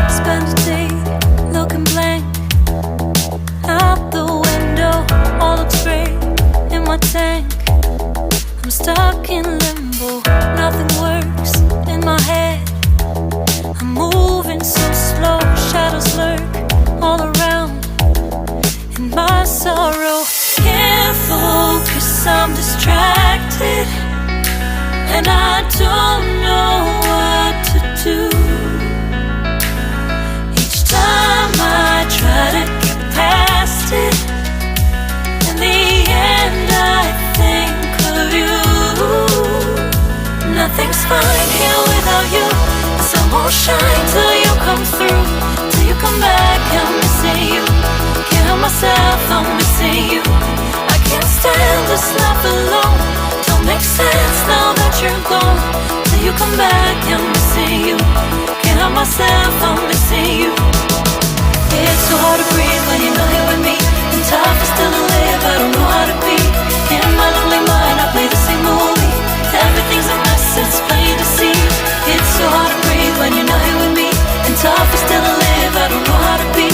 Spend a day looking blank out the window, all looks great in my tank. I'm stuck in limbo, nothing works in my head. I'm moving so slow, shadows lurk all around. In my sorrow, can't focus, I'm distracted, and I don't know what to do. Each time I try to get past it, in the end I think of you. Nothing's fine here without you. The sun won't shine till you come through, till you come back. I'm missing you. Can't help myself, I'm missing you. I can't stand this life alone. Don't make sense now that you're gone. Till you come back, I'm missing you. Can't help myself, I'm missing you. It's so hard to breathe when you're not here with me, and tough is still to live, I don't know how to be. In my lonely mind I play the same movie. Everything's a mess, it's plain to see. It's so hard to breathe when you're not here with me, and tough is still to live, I don't know how to be.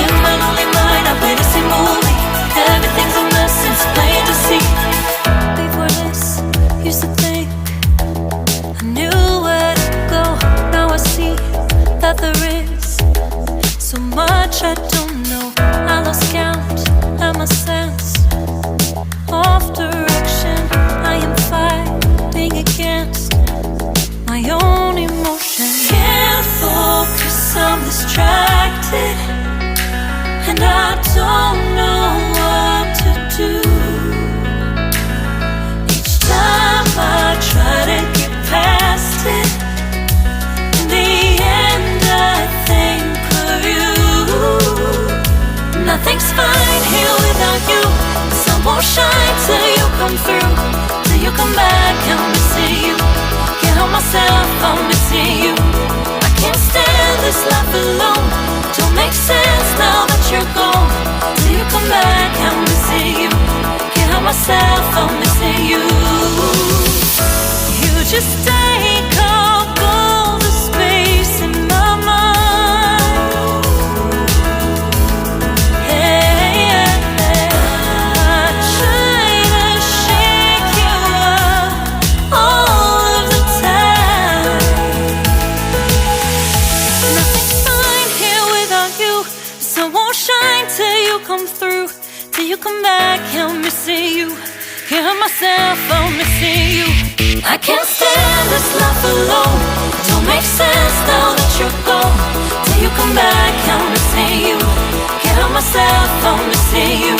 In my lonely mind I play the same movie. Everything's a mess, it's plain to see. Before this, used to think I knew where to go. Now I see that there is so much I don't know. I lost count at my sense of direction. I am fighting against my own emotion. Can't focus, I'm distracted, and I don't know what to do. Each time I try to get past it, in the end I think of you. Nothing's fine here without you. The sun won't shine till you come through, till you come back. I'm missing you. Can't help myself, I'm missing you. I can't stand this life alone. Don't make sense now that you're gone. Till you come back, I'm missing you. Can't help myself, I'm missing you. You just take up all the space in my mind. Hey, I try to shake you up all of the time. Nothing's fine here without you. The sun won't shine till you come through, till you come back. I'm missing you. Can't help myself, I'm missing you. I can't stand this life alone. Don't make sense now that you're gone. Till you come back, I'm missing you. Can't help myself, I'm missing you.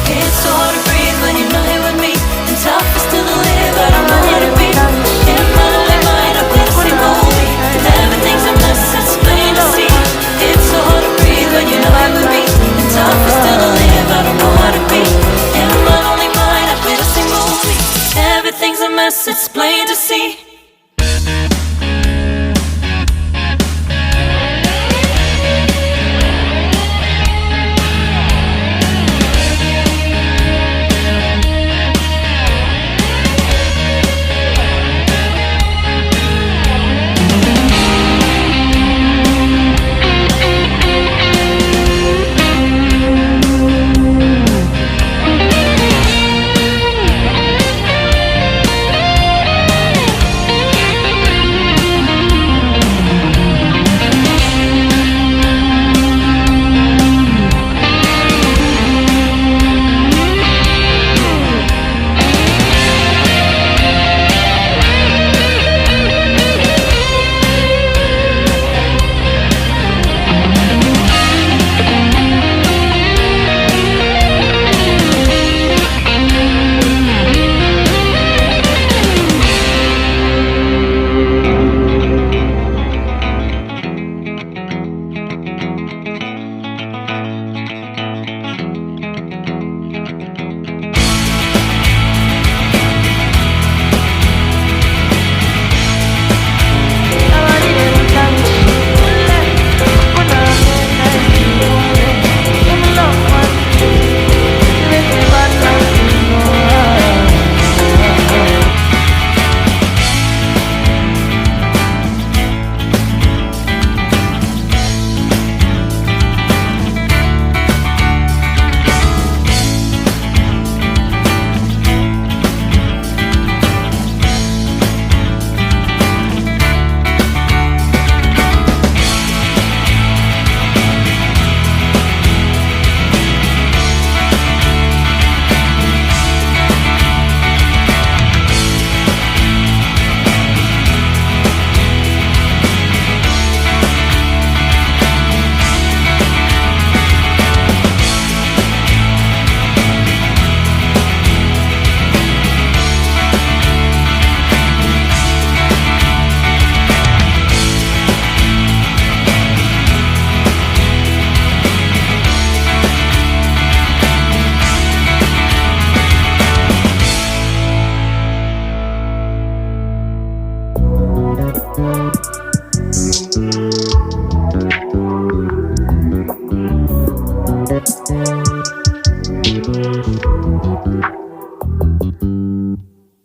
It's so hard to breathe when you're not here with me, and tough is still to live, I don't know how to be. In my lonely mind I play the same movie. Everything's a mess, it's plain to see. It's so hard to breathe when you're not here with me, and tough is still to live, I don't know how to be. In my lonely mind I play the same movie. Everything's a mess, it's plain to see.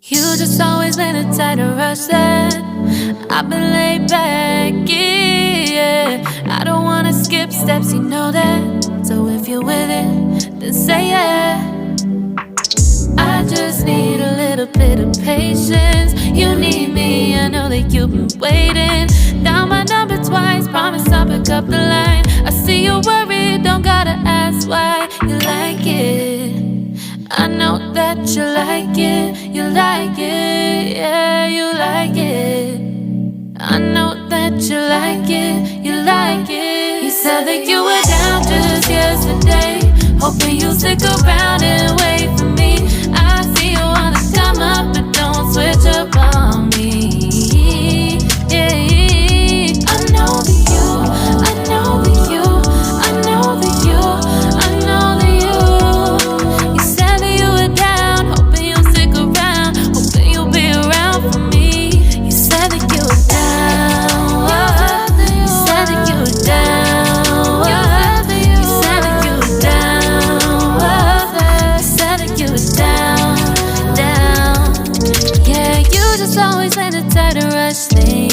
You just always been a tighter rush that I've been laid back, yeah. I don't wanna skip steps, you know that. So if you're with it, then say yeah. I just need a little bit of patience. You need me, I know that you've been waiting. Down my number twice, promise I'll pick up the line. I see you worried, don't gotta ask why. You like it, I know that you like it. You like it, yeah, you like it. I know that you like it, you like it. You said that you were down just yesterday, hoping you'll stick around and wait for me. I see you wanna come up, but don't switch up on me. Yeah, I know that you, I know that you, I know that you, I know that you. You said that you were down, hoping you'll stick around, hoping you'll be around for me. You said that you were down, you said that you were down, you said that you were down, you said that you were down, down. Yeah, you just always been a tighter rush thing.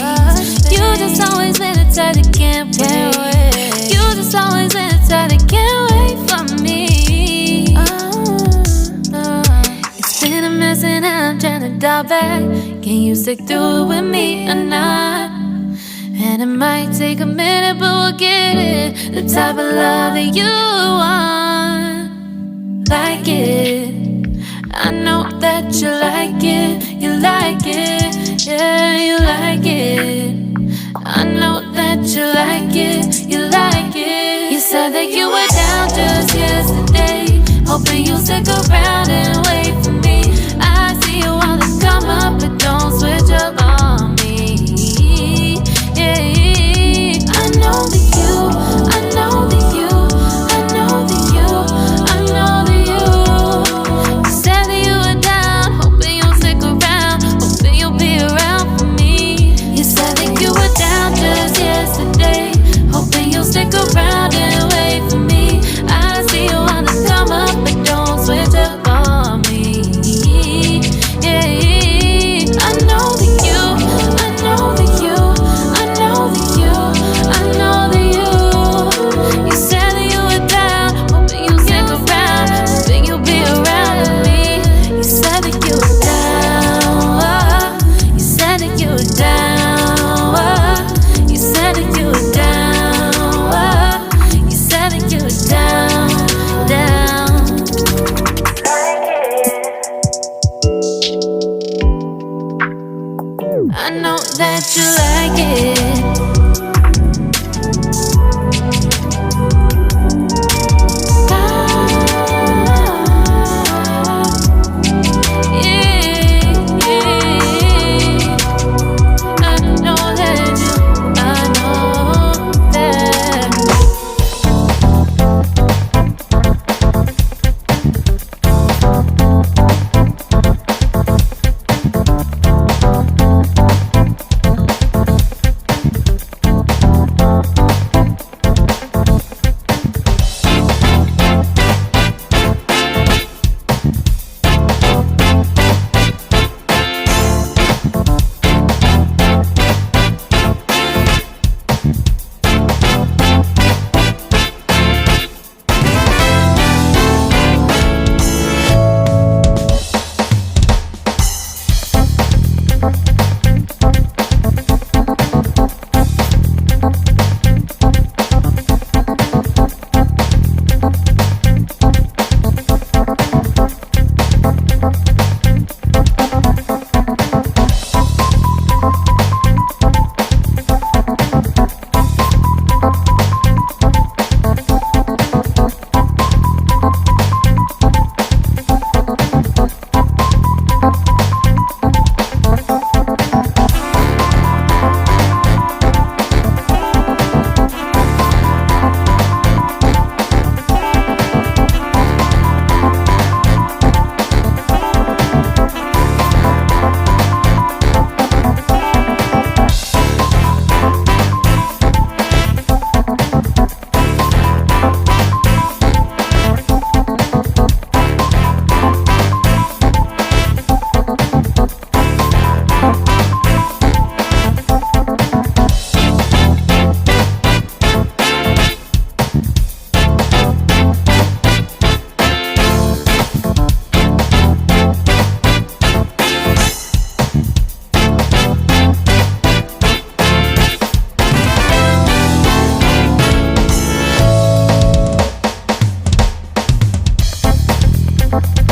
You just always been a tight that can't wait. You just always been a tight that can't wait for me. It's been a mess and I'm trying to dial back. Can you stick through it with me or not? And it might take a minute, but we'll get it. The type of love that you want, like it. I know that you like it, you like it, yeah, you like it. I know that you like it, you like it. You said that you were down just yesterday, hoping you'll stick around and wait for me. I see you wanna come up, but don't switch up on me. Yeah, I know that you, I know that you, I know that you, I know that you. You said that you were down, hoping you'll stick around, hoping you'll be around for me. You said that you were down just yesterday, hoping you'll stick around and wait for me. I see you wanna come up, but don't switch up you.